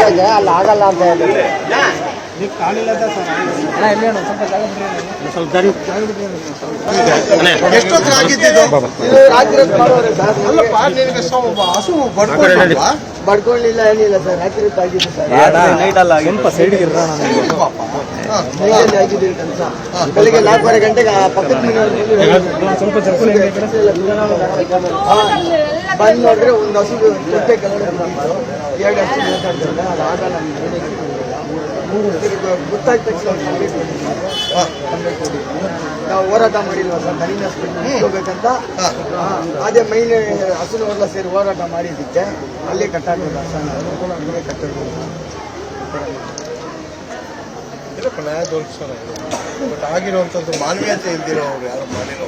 ಅಲ್ಲಿ ಆಗಲ್ಲ ಅಂತ ಹೇಳಿ ಎಷ್ಟೊತ್ತಿಗೆ ಆಗಿದ್ದು ಹಸು ಬಡ್ಕೊಳ್ಳಿಲ್ಲ ಏನಿಲ್ಲ ಸರ್, ರಾತ್ರಿ ಆಗಿದ್ದು ಸರ್. ಸ್ವಲ್ಪ ಸೈಡ್ಗೆ ಆಗಿದೆ ಕೆಲಸ. ಬೆಳಿಗ್ಗೆ 4:30 ಗಂಟೆಗೆ ಪಕ್ಕದ ಬಂದು ನೋಡ್ರೆ ಒಂದು ಹಸು ತೊಟ್ಟೆ ಕೆಳಗಡೆ 2 ಹಸು ಮಾತಾಡ್ತಾರೆ. ಅದು ಆಗಲ್ಲ, ಗೊತ್ತಾದ ತಕ್ಷಣ ನಾವು ಹೋರಾಟ ಮಾಡಿಲ್ವ ಸರ್, ಮರಿನ ಹೋಗ್ಬೇಕಂತ. ಅದೇ ಮೈನ್ ಹಸುನವರೆಲ್ಲ ಸೇರಿ ಹೋರಾಟ ಮಾಡಿದ್ದಕ್ಕೆ ಅಲ್ಲೇ ಕಟ್ಟಾಗ್ತದೆ. ಹಸು ಕಟ್ಟಬೇಕು ಬಟ್ ಆಗಿರುವಂತದ್ದು ಮಾನವೀಯತೆ ಇಲ್ದಿರೋರು ಯಾರು ಮಾಡಿರೋ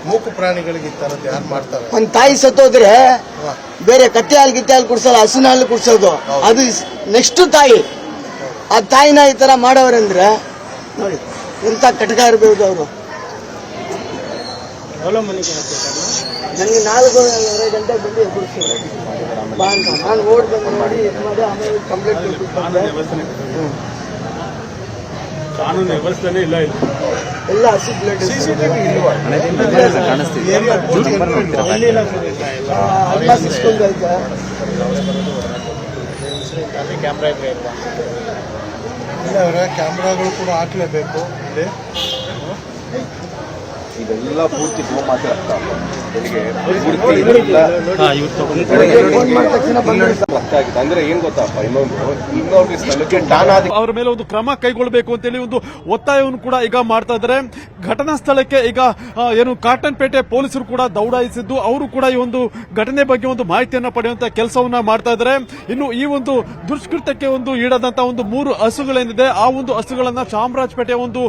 ಮೂಕು ಪ್ರಾಣಿಗಳಿಗೆ ಈ ತರದ್ದು ಯಾರು ಮಾಡ್ತಾರೆ? ಒಂದ್ ತಾಯಿ ಸತ್ತೋದ್ರೆ ಬೇರೆ ಕತ್ತೆ ಹಾಲು ಗಿತ್ತೆ ಹಾಲು ಕುಡ್ಸಲ್ಲ, ಹಸುನ ಹಾಲು ಕುಡ್ಸೋದು. ಅದು ನೆಕ್ಸ್ಟ್ ತಾಯಿ. ಆ ತಾಯಿನ ಈ ತರ ಮಾಡೋರಂದ್ರೆ ನೋಡಿ ಎಂತ ಕಟಕ ಇರ್ಬೋದು ಅವರು. ನನಗೆ 4:30 ಗಂಟೆ ಬಂದು ಎದುರಿಸ್ತಾರೆ ಬಾ ಅಂತ. ನಾನು ಓಡ್ ಬಂದು ನೋಡಿ ಇದು ಮಾಡಿ ಆಮೇಲೆ ಕಂಪ್ಲೇಂಟ್ ಕೊಟ್ಟು ಕಾನೂನು ವ್ಯವಸ್ಥೆನೇ ಇಲ್ಲ. ಎಲ್ಲ ಹಸಿ ಬ್ಲಡ್ ಕ್ಯಾಮ್ರಾಗಳು ಕೂಡ ಹಾಕ್ಲೇಬೇಕು. ಇದೆಲ್ಲ ಪೂರ್ತಿ ಗೋಮಾತೆ ರಕ್ತ ಅಂದ್ರೆ ಏನ್ ಗೊತ್ತಪ್ಪ, ಇನ್ನೊಂದು ಸ್ಥಳಕ್ಕೆ ಅವರ ಮೇಲೆ ಒಂದು ಕ್ರಮ ಕೈಗೊಳ್ಳಬೇಕು ಅಂತೇಳಿ ಒಂದು ಒತ್ತಾಯವನ್ನು ಕೂಡ ಈಗ ಮಾಡ್ತಾ ಇದ್ದಾರೆ. ಘಟನಾ ಸ್ಥಳಕ್ಕೆ ಈಗ ಏನು ಕಾಟನ್ಪೇಟೆ ಪೊಲೀಸರು ಕೂಡ ದೌಡಾಯಿಸಿದ್ದು, ಅವರು ಕೂಡ ಈ ಒಂದು ಘಟನೆ ಬಗ್ಗೆ ಒಂದು ಮಾಹಿತಿಯನ್ನ ಪಡೆಯುವಂತ ಕೆಲಸವನ್ನ ಮಾಡ್ತಾ ಇದ್ದಾರೆ. ಇನ್ನು ಈ ಒಂದು ದುಷ್ಕೃತ್ಯಕ್ಕೆ ಒಂದು ಈಡಾದಂತಹ ಒಂದು 3 ಹಸುಗಳೇನಿದೆ, ಆ ಒಂದು ಹಸುಗಳನ್ನ ಚಾಮರಾಜಪೇಟೆಯ ಒಂದು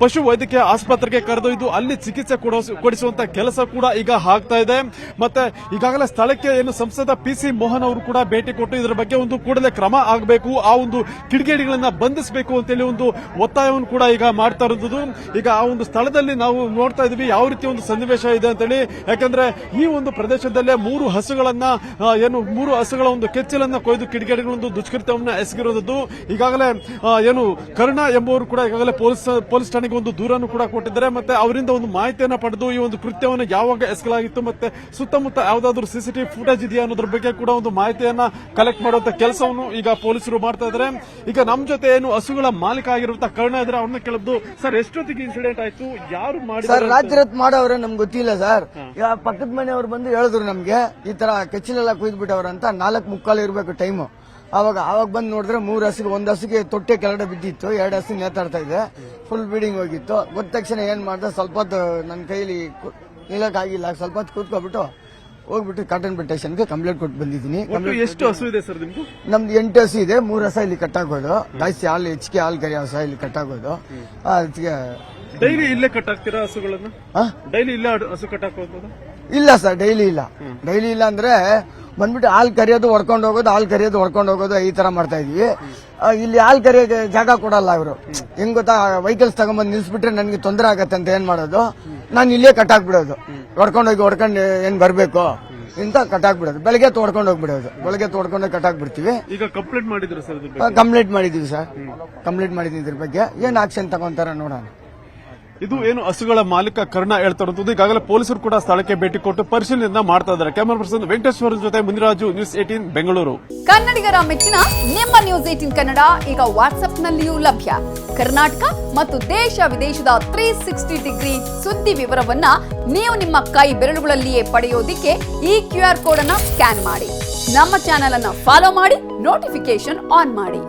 ಪಶು ವೈದ್ಯಕೀಯ ಆಸ್ಪತ್ರೆಗೆ ಕರೆದೊಯ್ದು ಅಲ್ಲಿ ಚಿಕಿತ್ಸೆ ಕೊಡಿಸುವಂತ ಕೆಲಸ ಕೂಡ ಈಗ ಆಗ್ತಾ ಇದೆ. ಮತ್ತೆ ಈಗಾಗಲೇ ಸ್ಥಳಕ್ಕೆ ಏನು ಸಂಸದ PC ಮೋಹನ್ ಅವರು ಕೂಡ ಭೇಟಿ ಕೊಟ್ಟು ಇದರ ಬಗ್ಗೆ ಒಂದು ಕೂಡಲೇ ಕ್ರಮ ಆಗಬೇಕು, ಆ ಒಂದು ಕಿಡಿಗೇಡಿಗಳನ್ನ ಬಂಧಿಸಬೇಕು ಅಂತೇಳಿ ಒಂದು ಒತ್ತಾಯವನ್ನು ಕೂಡ ಈಗ ಮಾಡ್ತಾ ಇರೋದು. ಈಗ ಆ ಒಂದು ಸ್ಥಳದಲ್ಲಿ ನಾವು ನೋಡ್ತಾ ಇದೀವಿ ಯಾವ ರೀತಿ ಒಂದು ಸನ್ನಿವೇಶ ಇದೆ ಅಂತೇಳಿ. ಯಾಕಂದ್ರೆ ಈ ಒಂದು ಪ್ರದೇಶದಲ್ಲೇ 3 ಹಸುಗಳನ್ನ ಏನು 3 ಹಸುಗಳ ಒಂದು ಕೆಚ್ಚಲನ್ನ ಕೊಯ್ದು ಕಿಡಿಗೇಡಿಗಳೊಂದು ದುಷ್ಕೃತ್ಯವನ್ನ ಎಸಗಿರೋದು. ಈಗಾಗಲೇ ಏನು ಕರುಣ ಎಂಬುವರು ಕೂಡ ಈಗಾಗಲೇ ಪೊಲೀಸ್ ಠಾಣೆಗೆ ಒಂದು ದೂರನ್ನು ಕೂಡ ಕೊಟ್ಟಿದ್ದಾರೆ. ಮತ್ತೆ ಅವರಿಂದ ಒಂದು ಮಾಹಿತಿಯನ್ನ ಪಡೆದು ಈ ಒಂದು ಕೃತ್ಯವನ್ನು ಯಾವಾಗ ಎಸಗಲಾಗಿತ್ತು ಮತ್ತೆ ಸುತ್ತಮುತ್ತ ಯಾವ್ದಾದ್ರು CCTV ಫುಟೇಜ್ ಇದೆಯಾ ಅನ್ನೋದ್ರ ಬಗ್ಗೆ ಕೂಡ ಒಂದು ಮಾಹಿತಿಯನ್ನ ಕಲೆಕ್ಟ್ ಮಾಡುವಂತ ಕೆಲಸವನ್ನು ಈಗ ಪೊಲೀಸರು ಮಾಡ್ತಾ ಇದ್ದಾರೆ. ಈಗ ನಮ್ ಜೊತೆ ಏನು ಹಸುಗಳ ಮಾಲೀಕ ಆಗಿರುವಂತ ಕರ್ಣ ಇದ್ರೆ ಅವ್ರನ್ನ ಕೇಳಿದ್ದು, ಸರ್ ಎಷ್ಟೊತ್ತಿಗೆ ಇನ್ಸಿಡೆಂಟ್ ಆಯ್ತು, ಯಾರು ಮಾಡಿ ಸರ್? ರಾತ್ರಿ ಮಾಡೋವ್ರೆ ನಮ್ಗೆ ಗೊತ್ತಿಲ್ಲ ಸರ್. ಪಕ್ಕದ ಮನೆಯವ್ರು ಬಂದು ಹೇಳಿದ್ರು ನಮ್ಗೆ ಈ ತರ ಕೆಚ್ಚಲೆಲ್ಲ ಕುಯ್ದ್ಬಿಟ್ಟವ್ರ ಅಂತ. 4:45 ಇರ್ಬೇಕು ಟೈಮು. ಅವಾಗ ಬಂದು ನೋಡಿದ್ರೆ 3 ಹಸಿಗೆ, 1 ಹಸಿಗೆ ತೊಟ್ಟೆ ಕೆಳಗಡೆ ಬಿದ್ದಿತ್ತು, 2 ಹಸಿ ನೇತಾಡ್ತಾ ಇದೆ, ಫುಲ್ ಬ್ಲೀಡಿಂಗ್ ಹೋಗಿತ್ತು. ಗೊತ್ತ ತಕ್ಷಣ ಏನ್ ಮಾಡ್ದೆ, ಸ್ವಲ್ಪ ಹೊತ್ತು ನನ್ನ ಕೈಲಿ ನಿಲ್ಲಕ್ಕಾಗಿಲ್ಲ, ಸ್ವಲ್ಪ ಹೊತ್ತು ಕೂತ್ಕೊಬಿಟ್ಟು ಹೋಗ್ಬಿಟ್ಟು ಕಾಟನ್ಪೇಟೆ ಸ್ಟೇಷನ್ಗೆ ಕಂಪ್ಲೇಂಟ್ ಕೊಟ್ಟು ಬಂದಿದ್ದೀನಿ. ಎಷ್ಟು ಹಸು ಇದೆ ಸರ್ ನಿಮ್ದು? ನಮ್ದು 8 ಹಸು ಇದೆ. 3 ಹಸ ಇಲ್ಲಿ ಕಟ್ಟಾಕೋದು, ಜಾಸ್ತಿ ಹಾಲು ಹೆಚ್ಚಿಗೆ ಹಾಲು ಕರಿ ಹಸ ಇಲ್ಲಿ ಕಟ್ಟಾಕೋದು. ಅದಕ್ಕೆ ಡೈಲಿ ಇಲ್ಲೇ ಕಟ್ಟಾಕ್ತೀರಾ ಹಸುಗಳನ್ನ? ಡೈಲಿ ಇಲ್ಲೇ ಹಸು ಕಟ್ಟಾಕೋದು? ಇಲ್ಲ ಸರ್, ಡೈಲಿ ಇಲ್ಲ. ಡೈಲಿ ಇಲ್ಲ ಅಂದ್ರೆ ಬಂದ್ಬಿಟ್ಟು ಹಾಲು ಕರಿಯೋದು ಹೊಡ್ಕೊಂಡು ಹೋಗೋದು, ಹಾಲು ಕರಿಯೋದು ಹೊಡ್ಕೊಂಡು ಹೋಗೋದು, ಈ ತರ ಮಾಡ್ತಾ ಇದೀವಿ. ಇಲ್ಲಿ ಹಾಲು ಕರಿಯೋಕೆ ಜಾಗ ಕೊಡಲ್ಲ ಇವರು. ಹೆಂಗ್ ಗೊತ್ತಾ, ವೆಹಿಕಲ್ಸ್ ತಗೊಂಡ್ಬಂದು ನಿಲ್ಸ್ಬಿಟ್ರೆ ನನ್ಗೆ ತೊಂದರೆ ಆಗತ್ತೆ ಅಂತ ಏನ್ ಮಾಡೋದು, ನಾನು ಇಲ್ಲೇ ಕಟ್ಟಾಕ್ಬಿಡೋದು. ಹೊಡ್ಕೊಂಡು ಏನ್ ಬರ್ಬೇಕು ಇಂತ ಕಟ್ಟಾಕ್ಬಿಡೋದು. ಬೆಳಗ್ಗೆ ತೋಡ್ಕೊಂಡು ಹೋಗ್ಬಿಡೋದು, ಬೆಳಗ್ಗೆ ತೋಡ್ಕೊಂಡು ಕಟ್ಟಾಕ್ಬಿಡ್ತೀವಿ. ಈಗ ಕಂಪ್ಲೇಂಟ್ ಮಾಡಿದ್ರು ಸರ್? ಕಂಪ್ಲೇಂಟ್ ಮಾಡಿದೀವಿ ಸರ್, ಕಂಪ್ಲೇಂಟ್ ಮಾಡಿದೀವಿ. ಇದ್ರ ಬಗ್ಗೆ ಏನ್ ಆಕ್ಷನ್ ತಗೊಂತಾರ ನೋಡೋಣ. ಇದು ಏನು ಹಸುಗಳ ಮಾಲೀಕ ಕರ್ಣ ಹೇಳ್ತಾ ಇರುವುದು. ಈಗಾಗಲೇ ಪೊಲೀಸರು ಕೂಡ ಸ್ಥಳಕ್ಕೆ ಭೇಟಿ ಕೊಟ್ಟು ಪರಿಶೀಲನೆ ಮಾಡ್ತಾ ಇದ್ದಾರೆ. ಕ್ಯಾಮರಾ ಪರ್ಸನ್ ವೆಂಕಟೇಶ್ವರ ಜೊತೆ ಮುನಿರಾಜು, ನ್ಯೂಸ್ 18 ಬೆಂಗಳೂರು. ಕನ್ನಡಿಗರ ಮೆಚ್ಚಿನ ನಿಮ್ಮ ನ್ಯೂಸ್ 18 ಕನ್ನಡ ಈಗ ವಾಟ್ಸ್ಆಪ್ನಲ್ಲಿಯೂ ಲಭ್ಯ. ಕರ್ನಾಟಕ ಮತ್ತು ದೇಶ ವಿದೇಶದ 360 ಡಿಗ್ರಿ ಸುದ್ದಿ ವಿವರವನ್ನ ನೀವು ನಿಮ್ಮ ಕೈ ಬೆರಳುಗಳಲ್ಲಿಯೇ ಪಡೆಯೋದಿಕ್ಕೆ ಈ QR ಕೋಡ್ ಅನ್ನ ಸ್ಕ್ಯಾನ್ ಮಾಡಿ. ನಮ್ಮ ಚಾನೆಲ್ ಅನ್ನ ಫಾಲೋ ಮಾಡಿ, ನೋಟಿಫಿಕೇಶನ್ ಆನ್ ಮಾಡಿ.